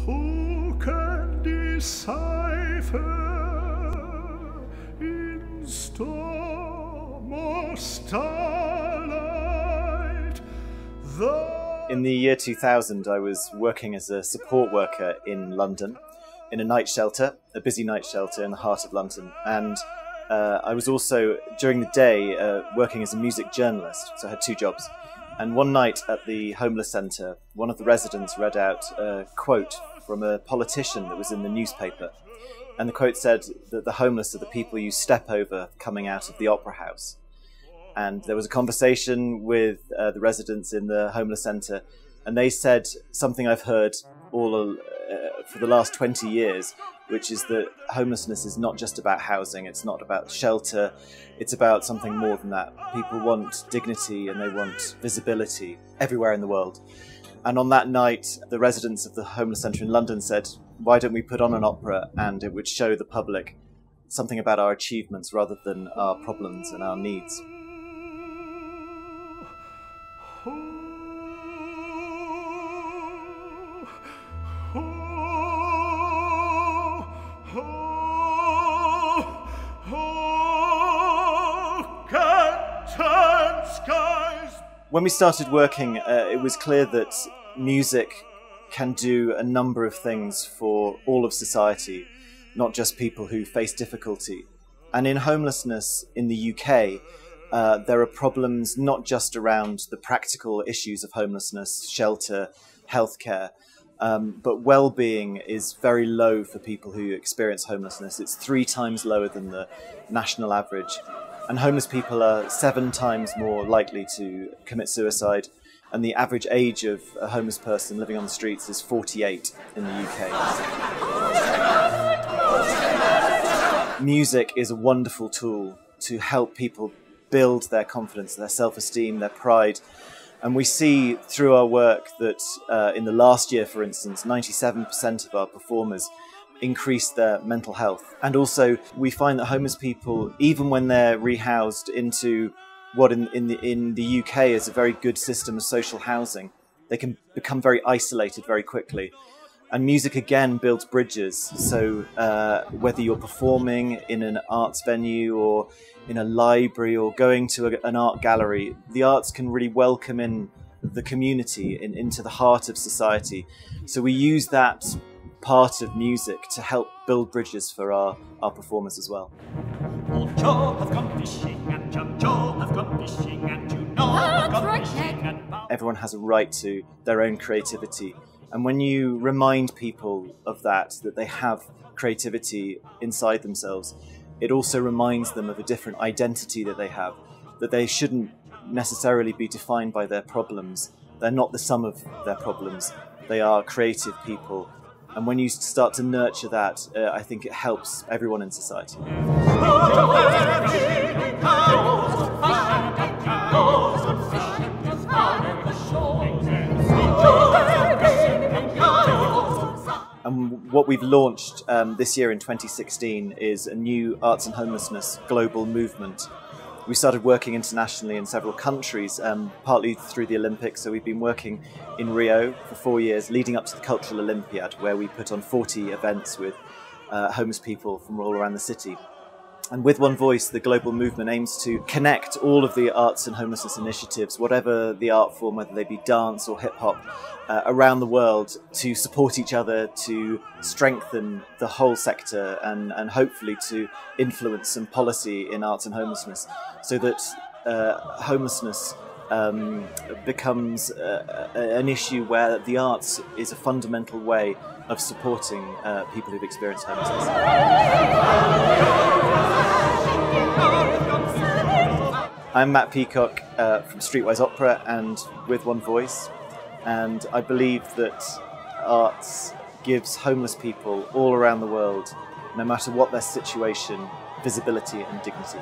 Who can decipher in storm or starlight In the year 2000, I was working as a support worker in London, in a night shelter, a busy night shelter in the heart of London. And I was also, during the day, working as a music journalist, so I had two jobs. And one night at the homeless centre, one of the residents read out a quote from a politician that was in the newspaper. And the quote said that the homeless are the people you step over coming out of the opera house. And there was a conversation with the residents in the homeless centre, and they said something I've heard all for the last 20 years, which is that homelessness is not just about housing, it's not about shelter, it's about something more than that. People want dignity and they want visibility everywhere in the world. And on that night, the residents of the homeless centre in London said, why don't we put on an opera and it would show the public something about our achievements rather than our problems and our needs. When we started working, it was clear that music can do a number of things for all of society, not just people who face difficulty. And in homelessness in the UK, there are problems not just around the practical issues of homelessness, shelter, healthcare, but well-being is very low for people who experience homelessness. It's 3 times lower than the national average. And homeless people are 7 times more likely to commit suicide. And the average age of a homeless person living on the streets is 48 in the UK. Music is a wonderful tool to help people build their confidence, their self-esteem, their pride. And we see through our work that in the last year, for instance, 97% of our performers increased their mental health. And also we find that homeless people, even when they're rehoused into what in the UK is a very good system of social housing, they can become very isolated very quickly. And music again builds bridges. So whether you're performing in an arts venue or in a library or going to an art gallery, the arts can really welcome in the community into the heart of society. So we use that part of music to help build bridges for our performers as well. Old Joe has gone fishing and young Joe has gone fishing and you know has gone fishing and everyone has a right to their own creativity. And when you remind people of that they have creativity inside themselves, it also reminds them of a different identity that they have, that they shouldn't necessarily be defined by their problems. They're not the sum of their problems. They are creative people. And when you start to nurture that, I think it helps everyone in society. And what we've launched this year in 2016 is a new arts and homelessness global movement. We started working internationally in several countries, partly through the Olympics. So we've been working in Rio for 4 years, leading up to the Cultural Olympiad, where we put on 40 events with homeless people from all around the city. And with One Voice, the global movement aims to connect all of the arts and homelessness initiatives, whatever the art form, whether they be dance or hip hop, around the world, to support each other, to strengthen the whole sector and hopefully to influence some policy in arts and homelessness so that homelessness becomes an issue where the arts is a fundamental way of supporting people who've experienced homelessness. I'm Matt Peacock from Streetwise Opera and with One Voice, and I believe that arts gives homeless people all around the world, no matter what their situation, visibility and dignity.